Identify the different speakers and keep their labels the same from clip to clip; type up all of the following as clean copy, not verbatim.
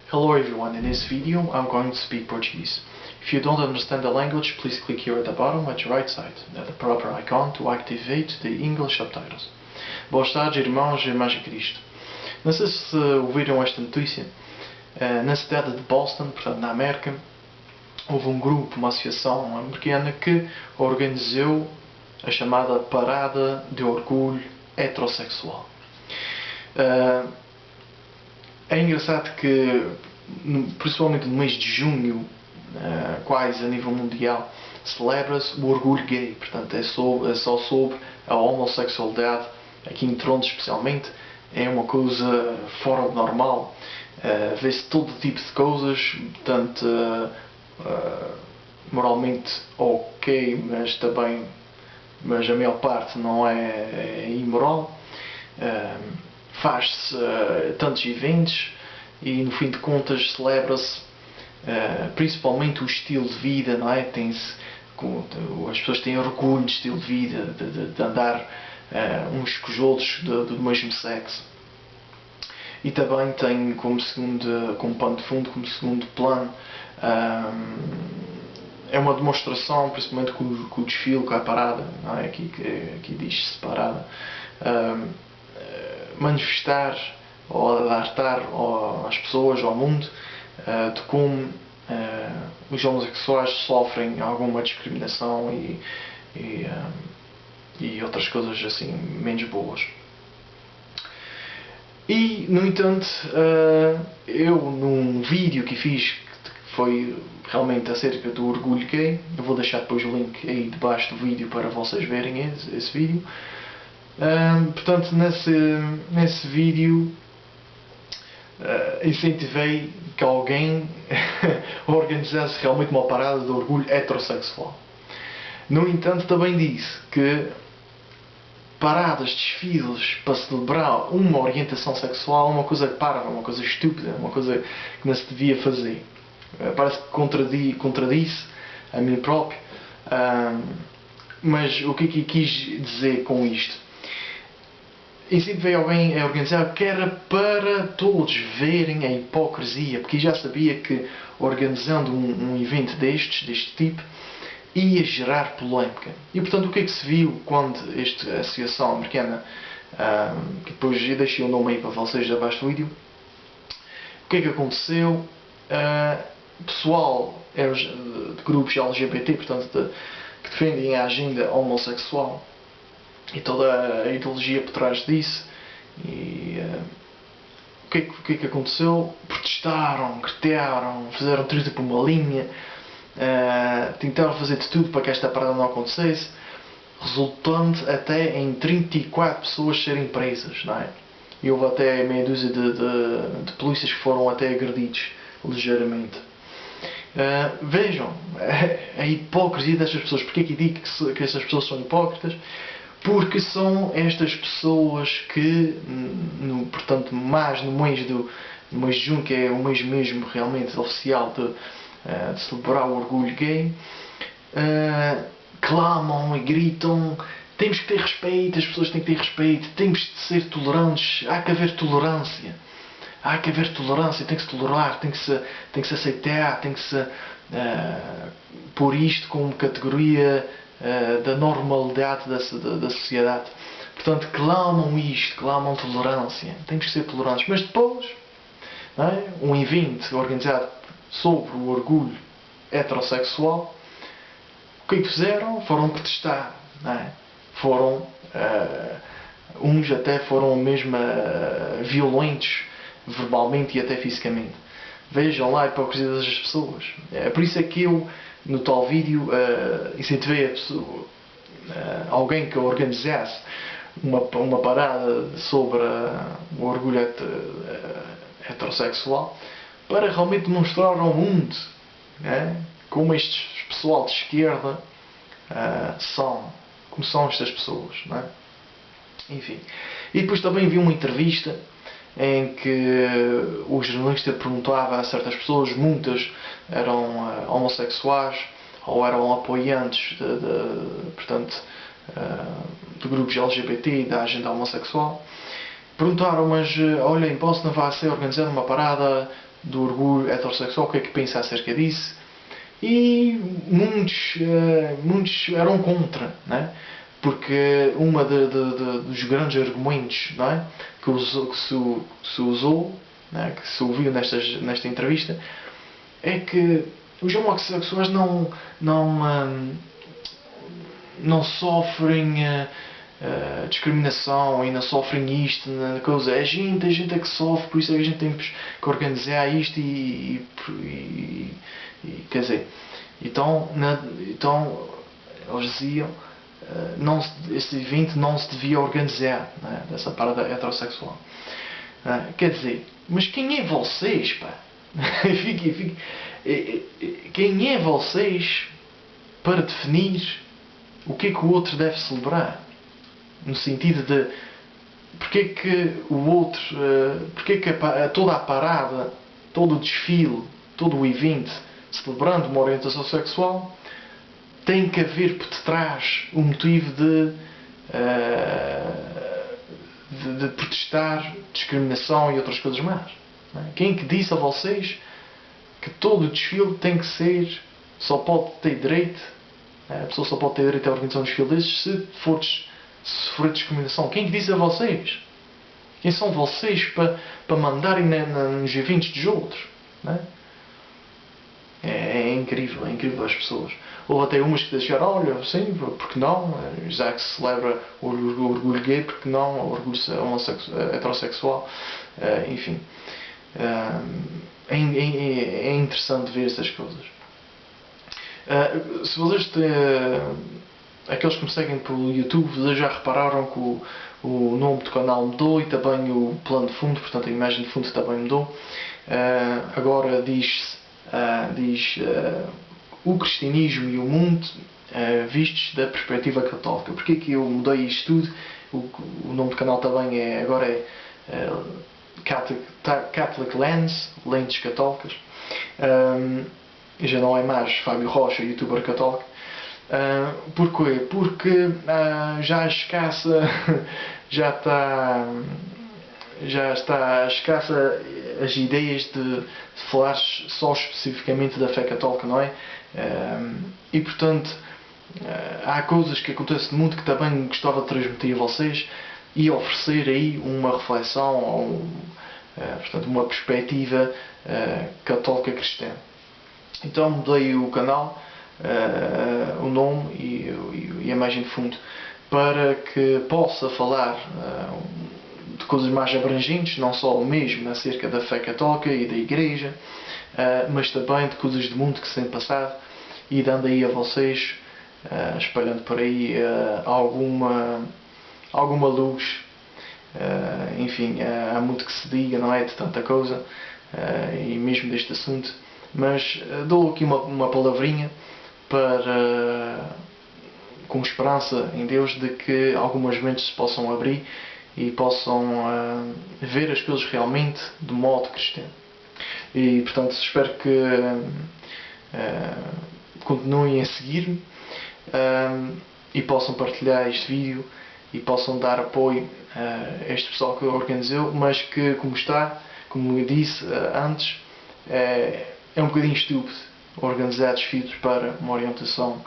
Speaker 1: Hello everyone, in this video I'm going to speak Portuguese. If you don't understand the language, please click here at the bottom at your right side, the proper icon to activate the English subtitles. Boas tardes, irmãos e irmãs em Cristo. Não sei se ouviram esta notícia. Na cidade de Boston, portanto na América, houve um grupo, uma associação americana que organizou a chamada Parada de Orgulho Heterossexual. É engraçado que, principalmente no mês de junho, quase a nível mundial, celebra-se o orgulho gay. Portanto, é só sobre a homossexualidade. Aqui em Toronto, especialmente, é uma coisa fora do normal. Vê-se todo tipo de coisas, portanto, moralmente ok, mas a maior parte não é imoral. Faz-se tantos eventos e no fim de contas celebra-se principalmente o estilo de vida, não é? As pessoas têm orgulho de estilo de vida, de andar uns com os outros do mesmo sexo. E também tem como pano de fundo, como segundo plano, é uma demonstração, principalmente com o desfile, com a parada, não é? Aqui diz-se parada, manifestar ou alertar às pessoas, ao mundo, de como os homossexuais sofrem alguma discriminação e outras coisas assim menos boas. E, no entanto, eu num vídeo que fiz, que foi realmente acerca do orgulho gay, eu vou deixar depois o link aí debaixo do vídeo para vocês verem esse vídeo. Portanto, nesse vídeo incentivei que alguém organizasse realmente uma parada de orgulho heterossexual. No entanto, também disse que paradas, desfiles para celebrar uma orientação sexual é uma coisa parva, uma coisa estúpida, uma coisa que não se devia fazer. Parece que contradisse a mim próprio. Mas o que é que eu quis dizer com isto? Incentivei alguém a organizar que era para todos verem a hipocrisia, porque já sabia que organizando um evento deste tipo ia gerar polémica. E portanto o que é que se viu quando esta associação americana, que depois eu deixei o nome aí para vocês abaixo do vídeo, o que é que aconteceu? Pessoal de grupos LGBT, portanto que defendem a agenda homossexual e toda a ideologia por trás disso, e o que é que aconteceu? Protestaram, gritaram, fizeram treta por uma linha, tentaram fazer de tudo para que esta parada não acontecesse, resultando até em 34 pessoas serem presas, não é? E houve até meia dúzia de polícias que foram até agredidos ligeiramente. Vejam a hipocrisia destas pessoas. Porque é que digo que estas pessoas são hipócritas? Porque são estas pessoas que, portanto, mais no mês de junho, que é o mês mesmo realmente oficial de celebrar o orgulho gay, clamam e gritam: temos que ter respeito, as pessoas têm que ter respeito, temos de ser tolerantes, há que haver tolerância. Há que haver tolerância, tem que se tolerar, tem que se aceitar, tem que se pôr isto como categoria da normalidade da sociedade. Portanto, clamam isto, clamam tolerância, temos que ser tolerantes. Mas depois, não é? Um evento organizado sobre o orgulho heterossexual, o que é que fizeram? Foram protestar, não é? Uns até foram mesmo violentos, verbalmente e até fisicamente. Vejam lá a hipocrisia das pessoas. Por isso é que eu, no tal vídeo, incentivei alguém que organizasse uma parada sobre o orgulho heterossexual, para realmente demonstrar ao mundo, como este pessoal de esquerda como são estas pessoas, não é? Enfim. E depois também vi uma entrevista em que o jornalista perguntava a certas pessoas, muitas eram homossexuais ou eram apoiantes de grupos LGBT e da agenda homossexual. Perguntaram: mas olha, em Boston vai ser organizada uma parada do orgulho heterossexual, o que é que pensa acerca disso, e muitos eram contra, né? Porque dos grandes argumentos, não é? que se usou, né? Que se ouviu nesta entrevista, é que os homossexuais não sofrem discriminação e não sofrem isto na coisa. A gente é que sofre, por isso é que a gente tem que organizar isto quer dizer, então eles diziam este evento não se devia organizar, né, dessa parada heterossexual. Quer dizer, mas quem é vocês, pá? Quem é vocês para definir o que é que o outro deve celebrar? No sentido de porque é que o outro, porque é que toda a parada, todo o desfile, todo o evento celebrando uma orientação sexual tem que haver por detrás um motivo de protestar discriminação e outras coisas mais. Quem que disse a vocês que todo o desfile tem que ser, só pode ter direito, a pessoa só pode ter direito a organizar um desfile desses se sofrer discriminação? Quem que disse a vocês? Quem são vocês para mandarem nos eventos dos outros? Não é? É incrível as pessoas. Houve até umas que deixaram, olha, sim, porque não? Já que se celebra o orgulho gay, porque não? O orgulho heterossexual. Enfim. É interessante ver essas coisas. Se vocês aqueles que me seguem pelo YouTube, vocês já repararam que o nome do canal mudou e também o plano de fundo, portanto a imagem de fundo também mudou. Agora diz o cristianismo e o mundo vistos da perspectiva católica. Porquê que eu mudei isto tudo? O nome do canal também agora é Catholic Lens, lentes católicas. Já não é mais Fábio Rocha, youtuber católico. Porquê? Porque já está escassa as ideias de falar só especificamente da fé católica, não é? E portanto há coisas que acontecem no mundo que também gostava de transmitir a vocês e oferecer aí uma reflexão ou portanto uma perspectiva católica cristã. Então mudei o canal, o nome e a imagem de fundo para que possa falar de coisas mais abrangentes, não só o mesmo acerca da fé católica e da igreja, mas também de coisas do mundo que se tem passado e dando aí a vocês, espalhando por aí alguma luz. Enfim, há muito que se diga, não é, de tanta coisa e mesmo deste assunto, mas dou aqui uma palavrinha com esperança em Deus de que algumas mentes se possam abrir e possam ver as coisas realmente de modo cristão. E portanto espero que continuem a seguir-me e possam partilhar este vídeo e possam dar apoio a este pessoal que organizou, mas que, como eu disse antes, é um bocadinho estúpido organizar desfiles para uma orientação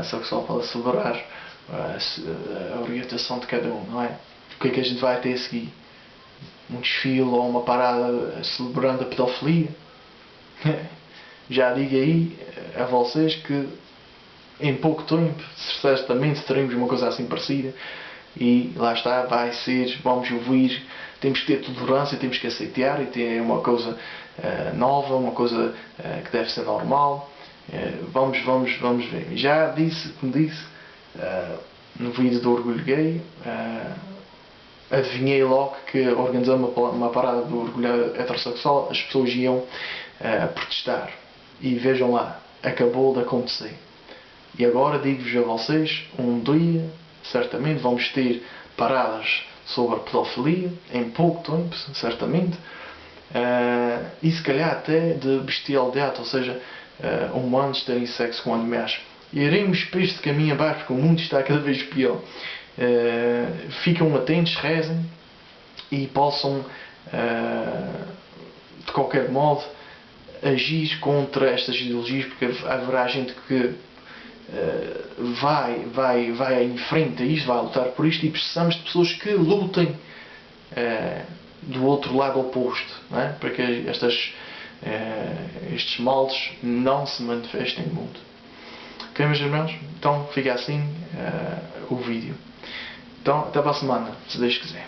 Speaker 1: sexual, para celebrar a orientação de cada um, não é? O que é que a gente vai ter a seguir? Um desfile ou uma parada celebrando a pedofilia? Já digo aí a vocês que em pouco tempo certamente teremos uma coisa assim parecida e lá está, vamos ouvir, temos que ter tolerância, temos que aceitar e ter uma coisa nova, uma coisa que deve ser normal. Vamos ver. Já disse, como disse, no vídeo do orgulho gay, adivinhei logo que organizando uma parada do orgulho heterossexual as pessoas iam protestar. E vejam lá, acabou de acontecer. E agora digo-vos a vocês, um dia, certamente, vamos ter paradas sobre a pedofilia, em pouco tempo, certamente, e se calhar até de bestialidade, ou seja, humanos terem sexo com animais. E iremos para este caminho abaixo, porque o mundo está cada vez pior. Ficam atentos, rezem, e possam de qualquer modo, agir contra estas ideologias, porque haverá gente que vai em frente a isto, vai lutar por isto, e precisamos de pessoas que lutem do outro lado oposto, não é? Para que estes males não se manifestem no mundo. Ok, meus irmãos? Então fica assim o vídeo. Então, até para a semana, se Deus quiser.